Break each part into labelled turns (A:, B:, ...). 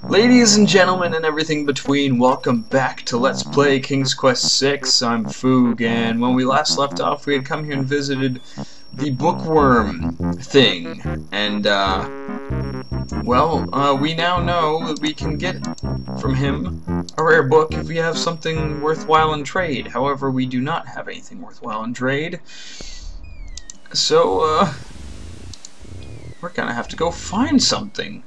A: Ladies and gentlemen and everything between, welcome back to Let's Play King's Quest VI. I'm Foog, and when we last left off, we had come here and visited the bookworm thing. And, we now know that we can get from him a rare book if we have something worthwhile in trade. However, we do not have anything worthwhile in trade. So, we're gonna have to go find something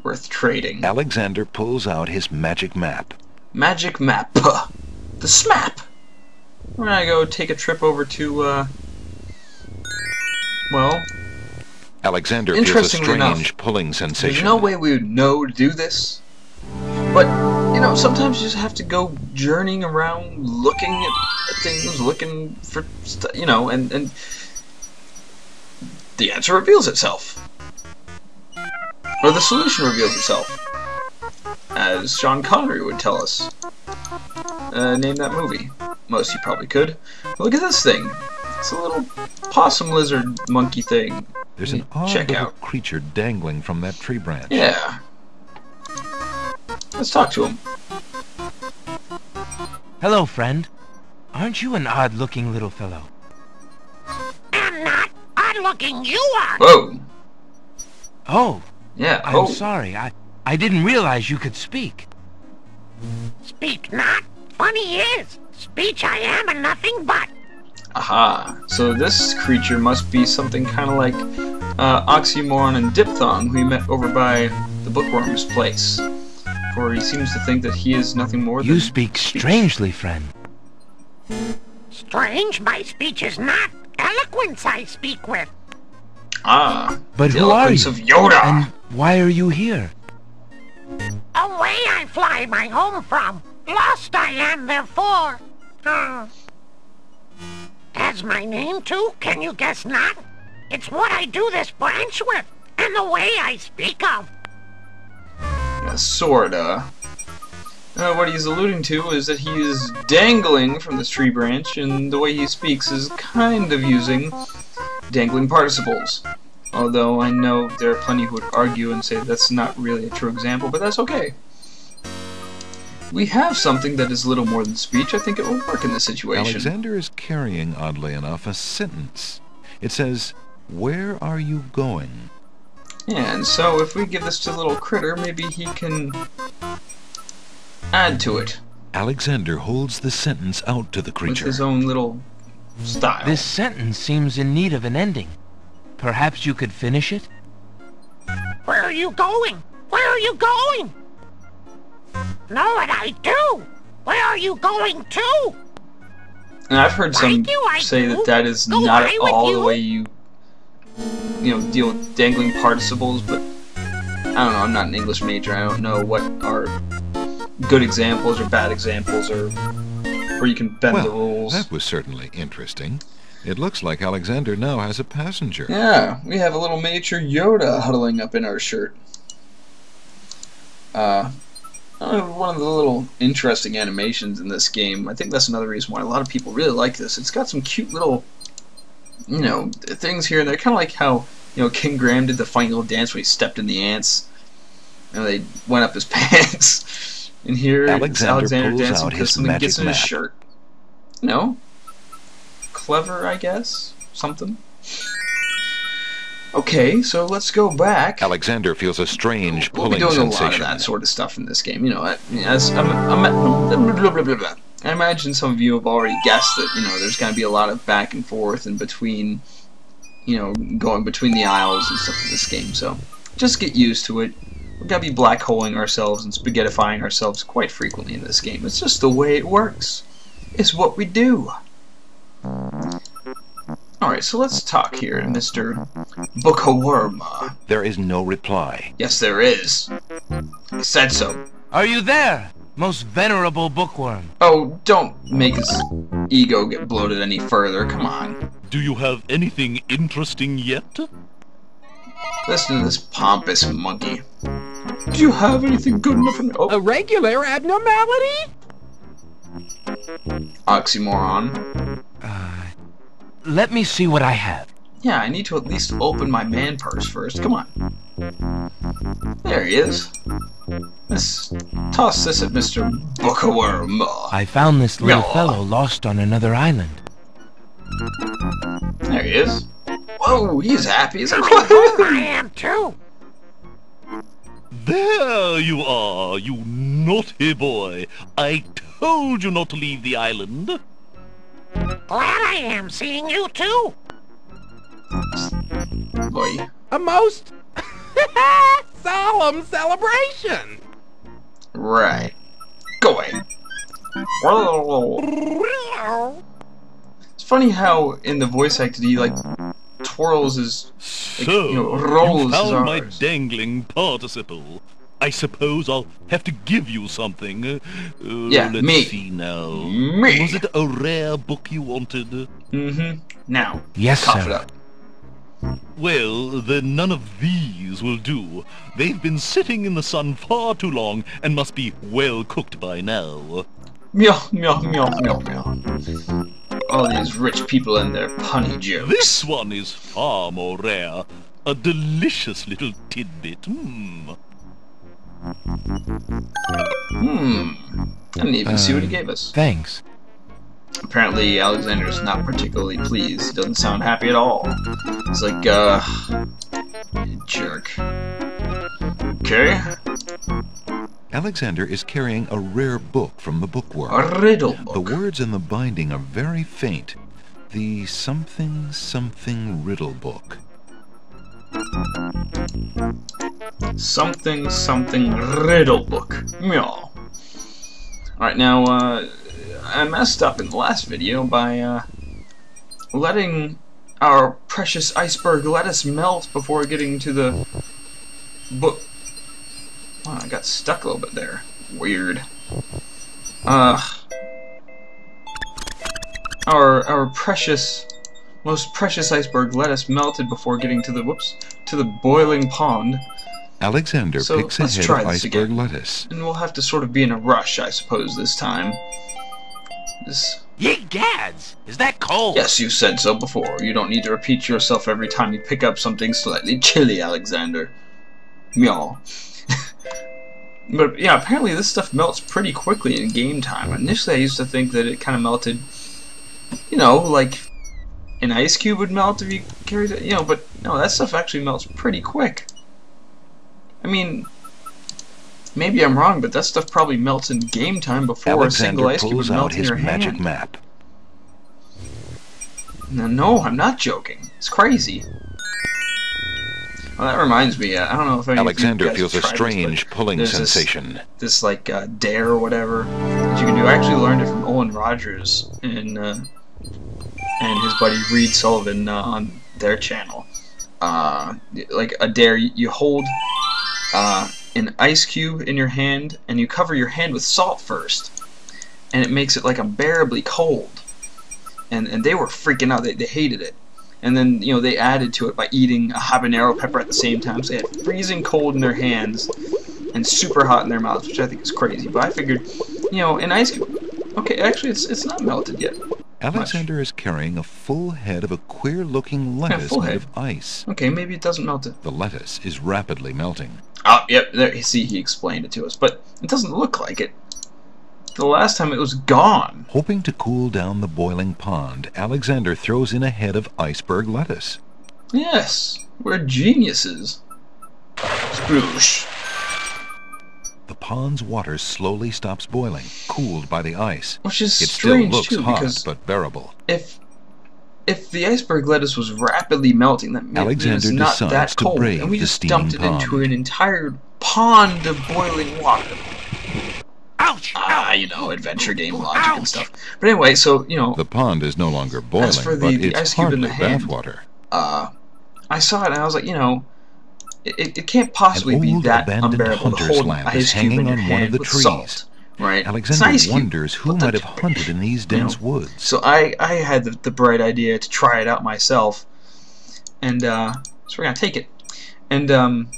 A: worth trading.
B: Alexander pulls out his magic map.
A: Magic map. The SMAP! We're gonna go take a trip over to,
B: Alexander feels a strange pulling sensation.
A: There's no way we would know to do this. But, you know, sometimes you just have to go journeying around, looking at things, looking for stuff, you know, and the answer reveals itself. Or the solution reveals itself. As Sean Connery would tell us. Name that movie. Most you probably could. Look at this thing. It's a little possum lizard monkey thing.
B: There's an odd little creature dangling from that tree branch.
A: Yeah. Let's talk to him.
C: Hello, friend. Aren't you an odd-looking little fellow?
D: I'm not odd-looking, you are!
A: Whoa!
C: Oh.
A: Yeah,
C: I'm sorry. I didn't realize you could speak.
D: Speak not? Funny is, speech I am and nothing but.
A: Aha. So this creature must be something kind of like Oxymoron and Diphthong, who we met over by the bookworm's place. For he seems to think that he is nothing more than...
C: You speak strangely, friend.
D: Strange? My speech is not. Eloquence I speak with.
A: Ah,
C: but
A: the
C: who are
A: eloquence
C: you?
A: of Yoda!
C: And why are you here?
D: Away I fly my home from. Lost I am, therefore. As my name too, can you guess not? It's what I do this branch with, and the way I speak of.
A: Yeah, sorta. What he's alluding to is that he is dangling from this tree branch, and the way he speaks is kind of using dangling participles. Although I know there are plenty who would argue and say that's not really a true example, but that's okay. We have something that is little more than speech. I think it will work in this situation.
B: Alexander is carrying, oddly enough, a sentence. It says, "Where are you going?"
A: Yeah, and so if we give this to the little critter, maybe he can add to it.
B: Alexander holds the sentence out to the creature.
A: With his own little style.
C: This sentence seems in need of an ending. Perhaps you could finish it?
D: Where are you going? Where are you going? Know what I do? Where are you going to?
A: And I've heard some say that that is not at all the way you deal with dangling participles, but I don't know, I'm not an English major, I don't know what are good examples or bad examples, or where you can bend the rules.
B: That was certainly interesting. It looks like Alexander now has a passenger.
A: Yeah, we have a little miniature Yoda huddling up in our shirt. One of the little interesting animations in this game, I think that's another reason why a lot of people really like this. It's got some cute little, things here and there, kind of like how, King Graham did the funny little dance when he stepped in the ants, and they went up his pants. And here, Alexander dancing because something gets in his shirt. Clever, I guess? Something? Okay, so let's go back.
B: Alexander feels a strange pulling
A: sensation. We'll be doing a lot of that sort of stuff in this game. I imagine some of you have already guessed that, there's going to be a lot of back and forth and between, going between the aisles and stuff in this game. So, just get used to it. We're going to be black holing ourselves and spaghettifying ourselves quite frequently in this game. It's just the way it works. It's what we do. Alright, so let's talk here, Mr. Bookworm.
B: There is no reply.
A: Yes, there is. I said so.
C: Are you there, most venerable bookworm?
A: Oh, don't make his ego get bloated any further. Come on.
E: Do you have anything interesting yet?
A: Listen to this pompous monkey. Do you have anything good enough for me? Oh.
F: A regular abnormality?
A: Oxymoron.
C: Let me see what I have.
A: Yeah, I need to at least open my man purse first. Come on. There he is. Let's toss this at Mr. Bookworm.
C: I found this little
A: Yeah.
C: fellow lost on another island.
A: There he is. Whoa, he's happy. He's like,
D: I am too.
E: There you are, you naughty boy. I told you not to leave the island.
D: Glad I am seeing you too.
A: boy.
F: A most solemn celebration.
A: Right. Go away. It's funny how in the voice acted he like twirls his
E: So,
A: you know, rolls
E: you
A: his
E: found my
A: R's.
E: dangling participle. I suppose I'll have to give you something.
A: Yeah,
E: let's
A: me.
E: see now.
A: Me.
E: Was it a rare book you wanted?
A: Mm-hmm. Now.
C: Yes,
A: Cough it
C: sir.
A: up.
E: Well, then none of these will do. They've been sitting in the sun far too long and must be well cooked by now.
A: Meow, meow, meow, meow, meow. All these rich people and their punny jokes.
E: This one is far more rare. A delicious little tidbit.
A: I didn't even see what he gave us.
C: Thanks.
A: Apparently, Alexander's not particularly pleased. He doesn't sound happy at all. He's like, you jerk. Okay.
B: Alexander is carrying a rare book from the bookworm.
A: A riddle
B: The
A: book.
B: words in the binding are very faint. The something something riddle book.
A: Something, something riddle book. Meow. Alright, now, I messed up in the last video by, letting our precious iceberg lettuce melt before getting to the book. Wow, I got stuck a little bit there. Weird. Our precious, most precious iceberg lettuce melted before getting to the boiling pond.
B: Alexander
A: So,
B: picks a
A: let's
B: head
A: try
B: of
A: this
B: iceberg
A: again.
B: lettuce.
A: And we'll have to sort of be in a rush, I suppose, this time.
C: Ye gads! Is that cold?
A: Yes, you said so before. You don't need to repeat yourself every time you pick up something slightly chilly, Alexander. Meow. But yeah, apparently this stuff melts pretty quickly in game time. Initially I used to think that it kind of melted, you know, like an ice cube would melt if you carried it, you know, but no, that stuff actually melts pretty quick. I mean, maybe I'm wrong, but that stuff probably melts in game time before a single
B: Alexander
A: ice cube would
B: pulls
A: melt
B: out
A: in
B: his
A: your
B: magic
A: hand.
B: map.
A: No, I'm not joking. It's crazy. Well, that reminds me. I don't know if any
B: Alexander
A: of you guys
B: feels a
A: have tried this,
B: strange
A: but
B: pulling
A: there's
B: sensation.
A: This like dare or whatever that you can do. I actually learned it from Owen Rogers and his buddy Reed Sullivan on their channel. Like a dare, you hold an ice cube in your hand and you cover your hand with salt first, and it makes it like unbearably cold. And they were freaking out. They hated it. And then, you know, they added to it by eating a habanero pepper at the same time. So they had freezing cold in their hands and super hot in their mouths, which I think is crazy. But I figured, you know, an ice cube. Okay, actually, it's not melted yet.
B: Alexander is carrying a full head of a queer-looking lettuce
A: full
B: made
A: head.
B: of ice.
A: Okay, maybe it doesn't melt it.
B: The lettuce is rapidly melting.
A: Oh, yep. There, you see, he explained it to us, but it doesn't look like it. The last time it was gone.
B: Hoping to cool down the boiling pond, Alexander throws in a head of iceberg lettuce.
A: Yes, we're geniuses. Sploosh.
B: The pond's water slowly stops boiling, cooled by the ice.
A: Which is
B: It still
A: strange
B: looks
A: too,
B: hot,
A: because
B: but bearable.
A: if the iceberg lettuce was rapidly melting, that meant it was
B: Alexander
A: not
B: decides
A: that
B: to
A: cold,
B: brave
A: and we
B: the
A: just dumped it
B: steaming
A: into
B: pond.
A: an entire pond of boiling water.
D: Ouch!
A: You know, adventure game logic and stuff. But anyway, so, you know,
B: The pond is no longer boiling,
A: As for
B: but
A: the
B: it's
A: ice cube in
B: hardly
A: the hand,
B: bathwater.
A: I saw it and I was like, you know, it can't possibly
B: An
A: be
B: old
A: that
B: abandoned
A: unbearable to
B: hunter's
A: hold an
B: lamp
A: ice
B: is
A: cube in
B: hanging
A: your
B: on one of
A: hand
B: the
A: with
B: trees.
A: salt. Right? It's an
B: Alexander
A: ice cube.
B: wonders who
A: What the-
B: might have hunted in these dense woods.
A: So I had the bright idea to try it out myself, and so we're gonna take it. And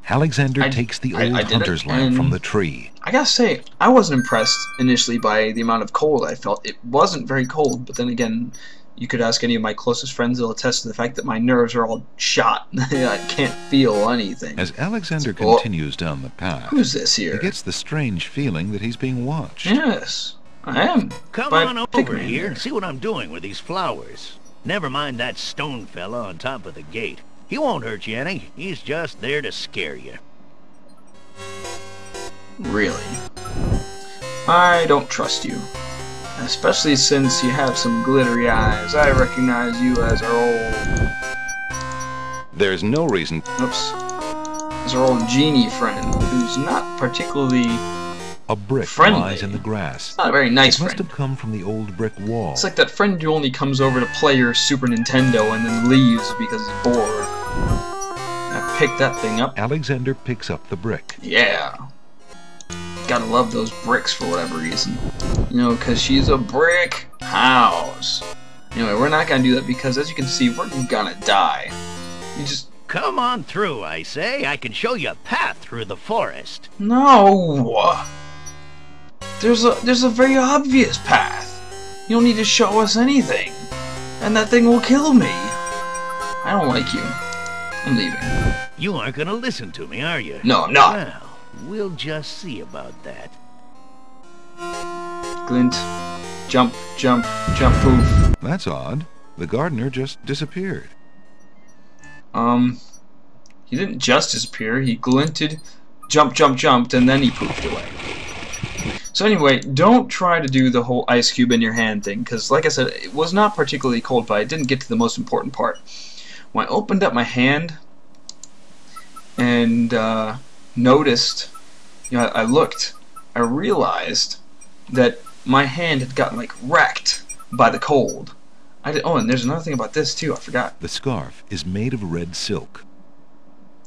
B: Alexander
A: I-
B: takes the
A: I
B: old
A: did it,
B: hunter's lamp from
A: and-
B: the tree.
A: I gotta say, I wasn't impressed initially by the amount of cold I felt. It wasn't very cold, but then again, You could ask any of my closest friends, they'll attest to the fact that my nerves are all shot. I can't feel anything.
B: As Alexander continues down the path,
A: Who's this here?
B: he gets the strange feeling that he's being watched.
A: Yes, I am.
G: Come
A: By
G: on over
A: Pigman
G: here
A: there.
G: and see what I'm doing with these flowers. Never mind that stone fella on top of the gate. He won't hurt you any. He's just there to scare you.
A: Really? I don't trust you. Especially since you have some glittery eyes. I recognize you as our old...
B: There's no reason.
A: Oops. As our old genie friend, who's not particularly
B: A brick
A: friendly.
B: lies in the grass.
A: Not a very nice
B: It must
A: friend.
B: have come from the old brick wall.
A: It's like that friend who only comes over to play your Super Nintendo and then leaves because he's bored. I picked that thing up.
B: Alexander picks up the brick.
A: Yeah. Gotta love those bricks for whatever reason. You know, because she's a brick house. Anyway, we're not gonna do that because, as you can see, we're gonna die. You just...
G: Come on through, I say. I can show you a path through the forest.
A: No! There's a very obvious path. You don't need to show us anything. And that thing will kill me. I don't like you. I'm leaving.
G: You aren't gonna listen to me, are you?
A: No, I'm not.
G: Well, we'll just see about that.
A: Glint. Jump, jump, jump, poof.
B: That's odd. The gardener just disappeared.
A: He didn't just disappear. He glinted, jumped, and then he poofed away. So anyway, don't try to do the whole ice cube in your hand thing, because like I said, it was not particularly cold, but I didn't get to the most important part. When I opened up my hand and noticed, you know, I looked, I realized that my hand had gotten like wrecked by the cold. Oh, and there's another thing about this too, I forgot.
B: The scarf is made of red silk.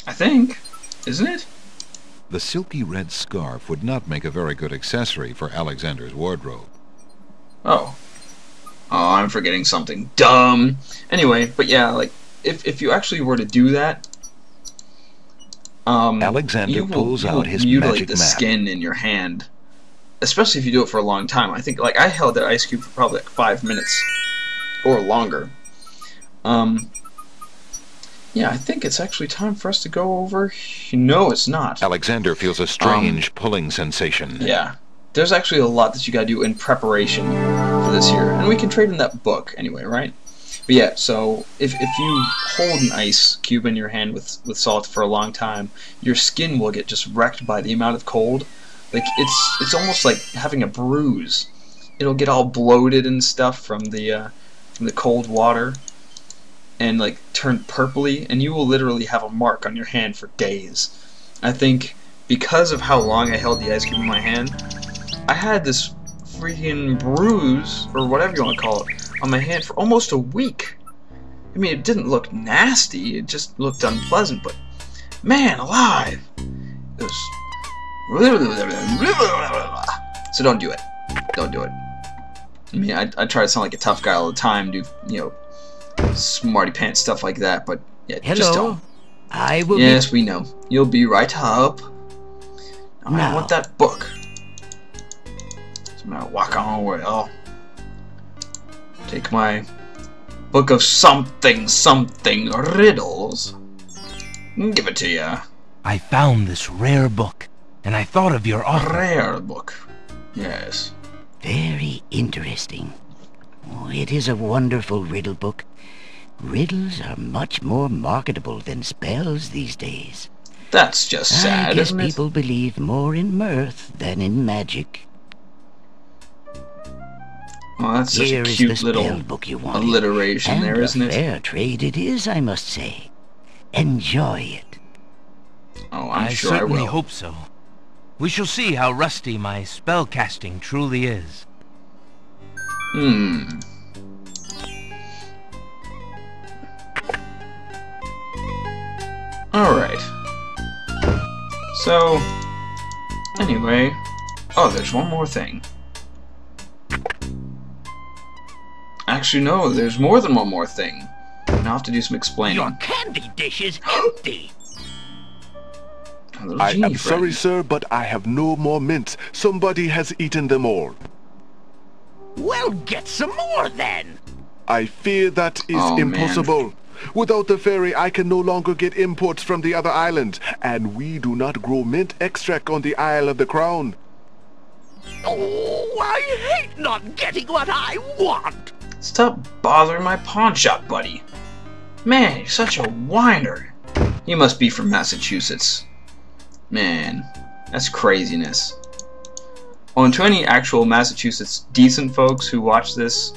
A: I think, isn't it?
B: The silky red scarf would not make a very good accessory for Alexander's wardrobe.
A: Oh. Oh, I'm forgetting something dumb. Anyway, but yeah, like, if you actually were to do that,
B: Alexander pulls out his
A: mutilate
B: magic
A: the
B: map.
A: skin in your hand. Especially if you do it for a long time. I think, like, I held that ice cube for probably like 5 minutes. Or longer. Yeah, I think it's actually time for us to go over... No, it's not.
B: Alexander feels a strange pulling sensation.
A: Yeah. There's actually a lot that you gotta do in preparation for this here. And we can trade in that book anyway, right? But yeah, so if you hold an ice cube in your hand with salt for a long time, your skin will get just wrecked by the amount of cold. Like, it's almost like having a bruise. It'll get all bloated and stuff from the cold water. And like turn purpley, and you will literally have a mark on your hand for days. I think because of how long I held the ice cube in my hand, I had this freaking bruise, or whatever you want to call it, on my hand for almost a week. I mean, it didn't look nasty, it just looked unpleasant, but man alive, it was... So don't do it. Don't do it. I mean, I try to sound like a tough guy all the time, do, you know, smarty pants stuff like that, but yeah, just don't.
G: I will.
A: Yes, we know. You'll be right up. I want that book. So I'm gonna walk on away. I'll take my book of something riddles and give it to you.
C: I found this rare book, and I thought of your offer.
A: Rare book. Yes.
H: Very interesting. Oh, it is a wonderful riddle book. Riddles are much more marketable than spells these days.
A: That's just sad,
H: I guess
A: isn't it?
H: people believe more in mirth than in magic.
A: Well, that's such
H: Here
A: a
H: is
A: cute
H: the spell
A: little
H: book you wanted.
A: alliteration
H: And
A: there, isn't
H: a
A: it?
H: fair trade it is, I must say. Enjoy it.
A: Oh, I'm
C: I
A: sure I
C: certainly
A: will.
C: hope so. We shall see how rusty my spell casting truly is.
A: Alright. So, anyway... Oh, there's one more thing. Actually, no, there's more than one more thing. Now I have to do some explaining.
G: Your candy dish is empty.
A: A little
F: I
A: genie
F: am sorry,
A: friend.
F: sir, but I have no more mints. Somebody has eaten them all.
G: Well, get some more then.
F: I fear that is
A: Oh, man.
F: impossible. Without the ferry, I can no longer get imports from the other islands, and we do not grow mint extract on the Isle of the Crown.
G: Oh, I hate not getting what I want.
A: Stop bothering my pawn shop, buddy. Man, you're such a whiner. You must be from Massachusetts. Man, that's craziness. Oh, and to any actual Massachusetts decent folks who watch this,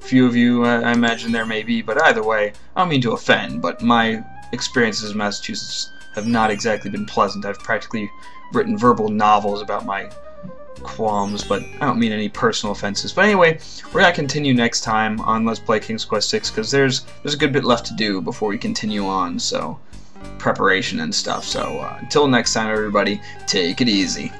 A: few of you, I imagine there may be, but either way, I don't mean to offend, but my experiences in Massachusetts have not exactly been pleasant. I've practically written verbal novels about my qualms, but I don't mean any personal offenses. But anyway, we're going to continue next time on Let's Play King's Quest VI, because there's a good bit left to do before we continue on, so preparation and stuff. So until next time, everybody, take it easy.